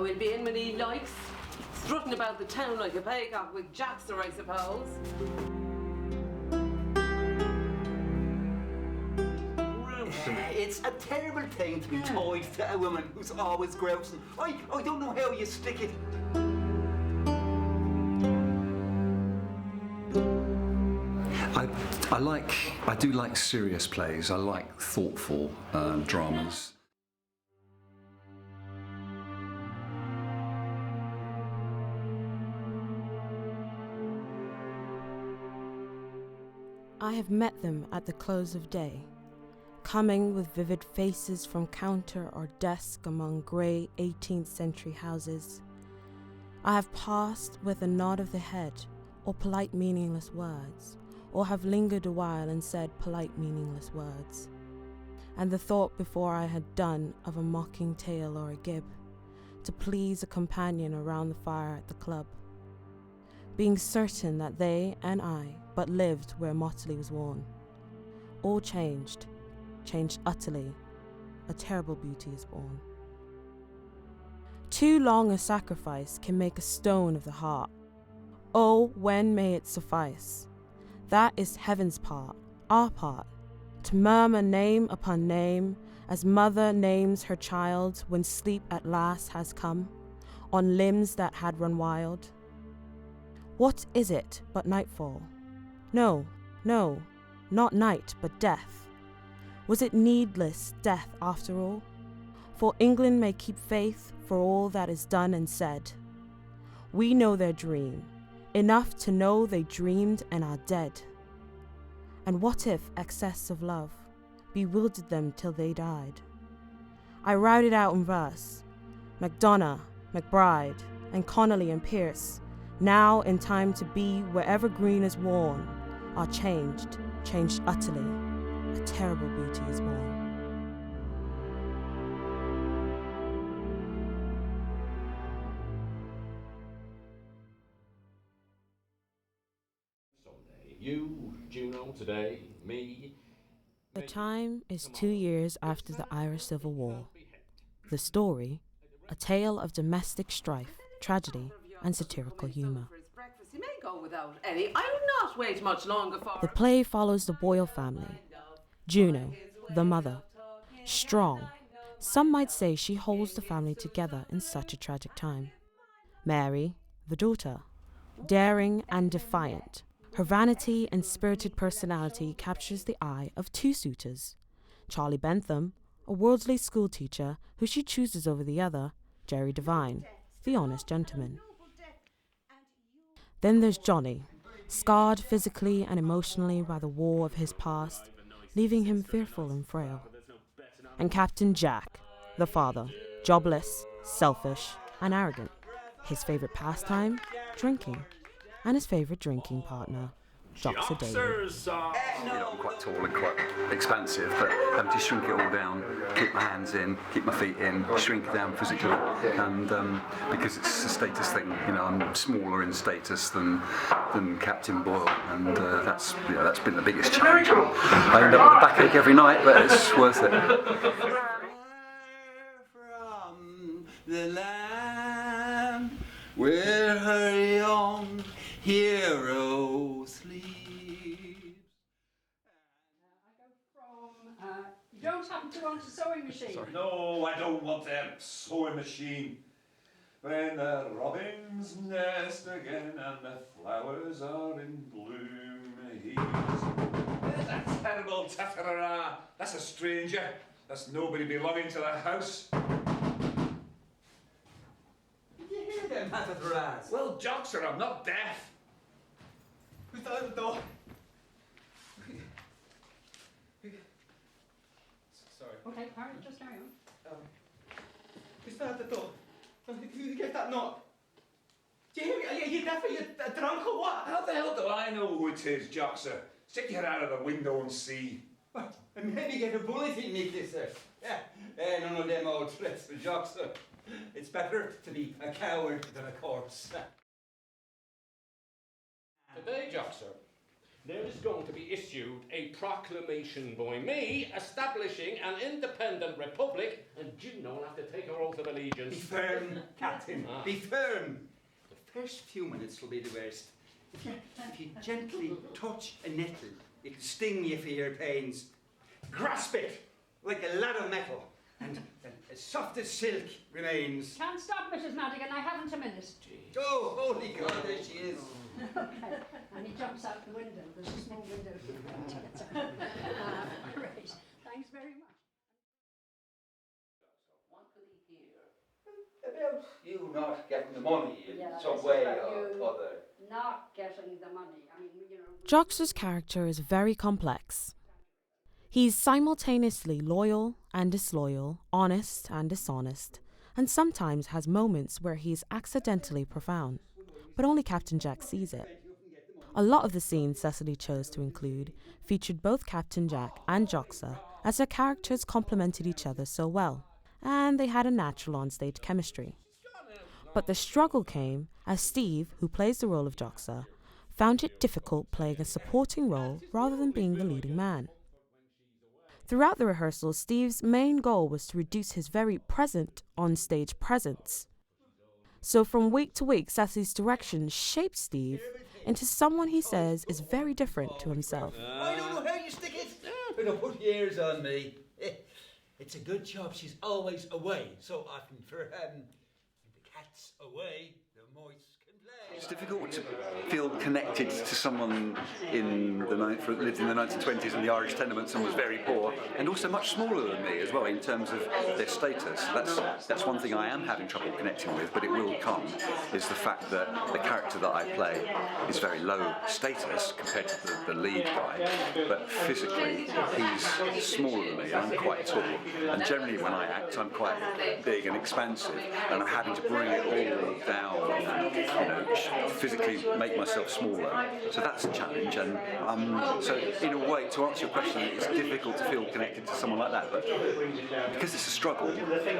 Oh, he'll be in when he likes. Strutting about the town like a paycock with Joxer, I suppose. It's a terrible thing to be tied to a woman who's always grousing. I don't know how you stick it. I do like serious plays. I like thoughtful dramas. I have met them at the close of day, coming with vivid faces from counter or desk among grey 18th century houses. I have passed with a nod of the head or polite meaningless words, or have lingered a while and said polite meaningless words, and the thought before I had done of a mocking tale or a gib, to please a companion around the fire at the club, being certain that they and I but lived where motley was worn. All changed utterly, a terrible beauty is born. Too long a sacrifice can make a stone of the heart. Oh, when may it suffice? That is heaven's part, our part, to murmur name upon name, as mother names her child when sleep at last has come, on limbs that had run wild. What is it but nightfall? No, not night, but death. Was it needless death after all? For England may keep faith for all that is done and said. We know their dream, enough to know they dreamed and are dead. And what if excess of love bewildered them till they died? I routed out in verse, Macdonough, McBride, and Connolly and Pierce, now in time to be wherever green is worn, are changed utterly, a terrible beauty is born. Someday, you, Juno, today, me. The time is 2 years after the Irish Civil War. The story, a tale of domestic strife, tragedy, and satirical humour. You may go without any. I will not wait much longer for. The play follows the Boyle family. Juno, the mother, strong. Some might say she holds the family together in such a tragic time. Mary, the daughter, daring and defiant. Her vanity and spirited personality captures the eye of two suitors. Charlie Bentham, a worldly schoolteacher who she chooses over the other, Jerry Devine, the honest gentleman. Then there's Johnny, scarred physically and emotionally by the war of his past, leaving him fearful and frail. And Captain Jack, the father, jobless, selfish, and arrogant. His favourite pastime, drinking, and his favourite drinking partner, Joxer Daly. I'm quite tall and quite expansive, but to shrink it all down, keep my hands in, keep my feet in, shrink down physically, and because it's a status thing, I'm smaller in status than Captain Boyle, and that's been the biggest challenge. I end up with a backache every night, but it's worth it. From the land where her young hero sleeps. You don't happen to want a sewing machine? Sorry. No, I don't want a sewing machine. When the robins nest again and the flowers are in bloom, there's a terrible tatarara. That's a stranger. That's nobody belonging to the house. Did you hear them tatararas? Well, Joxer, I'm not deaf. Who's out the door? Sorry. Okay, just carry on. Who's at the door? Who gave that knock? Do you hear me? Are you deaf? Are you drunk or what? How the hell do I know who it is, Joxer? Stick your head out of the window and see. And maybe get a bullet in me, sir. Yeah, none of them old tricks for Joxer. It's better to be a coward than a corpse. Today, Joxer, there is going to be issued a proclamation by me establishing an independent republic, and Juno will have to take her oath of allegiance. Be firm, Captain. Be firm. The first few minutes will be the worst. If you gently touch a nettle, it'll sting you for your pains. Grasp it like a lad of metal, and as soft as silk remains. Can't stop, Mrs. Madigan. I haven't a minute. Oh, holy God, there she is. Okay. And he jumps out the window. There's a small window here. Great. Thanks very much. What could he hear? About you not getting the money in Yeah, some it's way about or you other. Not getting the money. I mean, you know. Joxer's character is very complex. He's simultaneously loyal and disloyal, honest and dishonest, and sometimes has moments where he's accidentally profound, but only Captain Jack sees it. A lot of the scenes Cecily chose to include featured both Captain Jack and Joxer, as their characters complemented each other so well, and they had a natural onstage chemistry. But the struggle came as Steve, who plays the role of Joxer, found it difficult playing a supporting role rather than being the leading man. Throughout the rehearsal, Steve's main goal was to reduce his very present on-stage presence. So from week to week, Cecily's direction shaped Steve into someone he says is very different to himself. I don't know how you stick it. It'll put years on me. It's a good job she's always away so often for the cat's away, the mice can play. It's difficult to feel connected to someone in the lived in the 1920s in the Irish tenements and was very poor, and also much smaller than me as well in terms of their status. That's one thing I am having trouble connecting with, but it will come, is the fact that the character that I play is very low status compared to the lead guy, but physically he's smaller than me. I'm quite tall, and generally when I act I'm quite big and expansive, and I'm having to bring it all down and, physically make myself smaller. So that's a challenge, and so in a way, to answer your question, it's difficult to feel connected to someone like that, but because it's a struggle,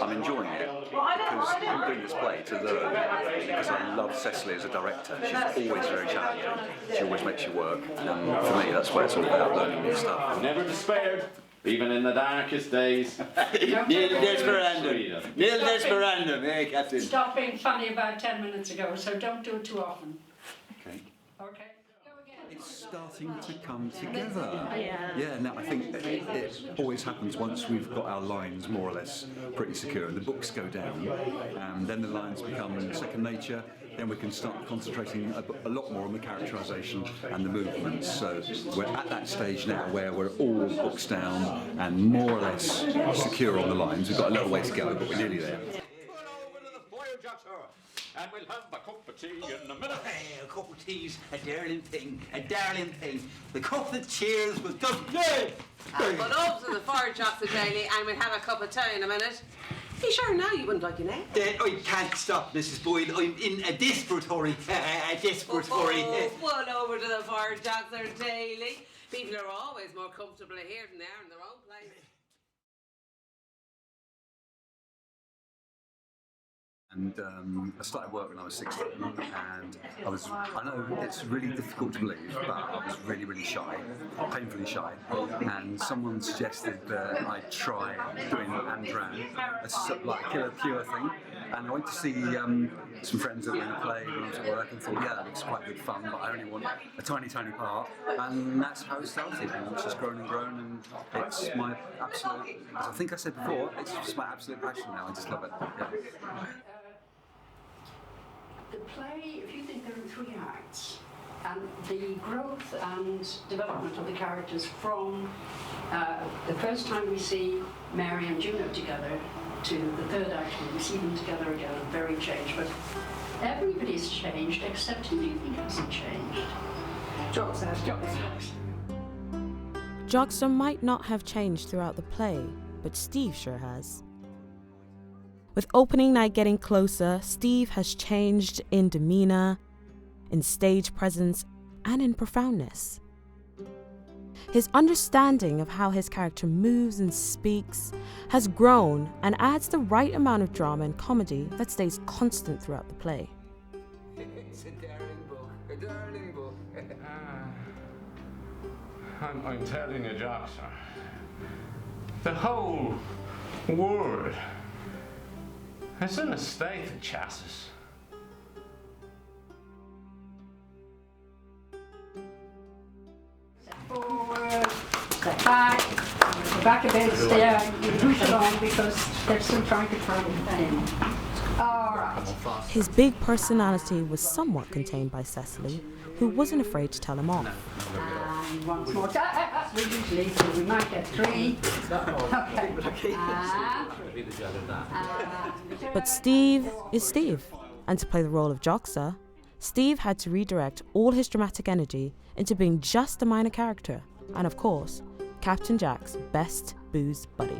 I'm enjoying it, because I'm doing this play to learn, because I love Cecily as a director. She's always very challenging. She always makes you work, and for me that's what it's all about, learning new stuff. Never despaired, even in the darkest days. Nil desperandum. Nil desperandum, eh, Captain? Stop being funny about 10 minutes ago, so don't do it too often. Okay. Okay. Go again. It's starting to come together. Yeah, no, I think it always happens once we've got our lines more or less pretty secure and the books go down, and then the lines become second nature. Then we can start concentrating a lot more on the characterisation and the movements. So we're at that stage now where we're all books down and more or less secure on the lines. We've got a little way to go, but we're nearly there. And we'll have a cup of tea in a minute. Hey, a cup of tea's a darling thing, a darling thing. The cup that cheers with good. But up to the fire, Joxer Daly, and we'll have a cup of tea in a minute. Are you sure now you wouldn't like an egg? I can't stop, Mrs. Boyle. I'm in a desperate hurry. One over to the fire, Joxer Daly. People are always more comfortable here than they are in their own place. And I started work when I was 16, and I know it's really difficult to believe, but I was really, really shy, painfully shy, and someone suggested that I try doing Andran, like a killer pure thing, and I went to see some friends that were in a play when I was at work and thought, yeah, that looks quite good fun, but I only want a tiny, tiny part, and that's how it started, and it's just grown and grown, and it's my absolute, as I think I said before, it's just my absolute passion now. I just love it. Yeah. The play, if you think there are 3 acts, and the growth and development of the characters from the first time we see Mary and Juno together to the 3rd act when we see them together again, are very changed. But everybody's changed except who do you think hasn't changed? Joxer. Joxer might not have changed throughout the play, but Steve sure has. With opening night getting closer, Steve has changed in demeanour, in stage presence, and in profoundness. His understanding of how his character moves and speaks has grown and adds the right amount of drama and comedy that stays constant throughout the play. It's a darling book, a darling book. I'm telling you, Joxer, the whole world is in a state of chassis. Step forward, step back, go back a bit, stay, you push along because they're still trying to cram it in. All right. His big personality was somewhat contained by Cecily, who wasn't afraid to tell him off. And once more. We usually, so we might get 3. Okay. But Steve is Steve, and to play the role of Joxer, Steve had to redirect all his dramatic energy into being just a minor character, and of course, Captain Jack's best booze buddy.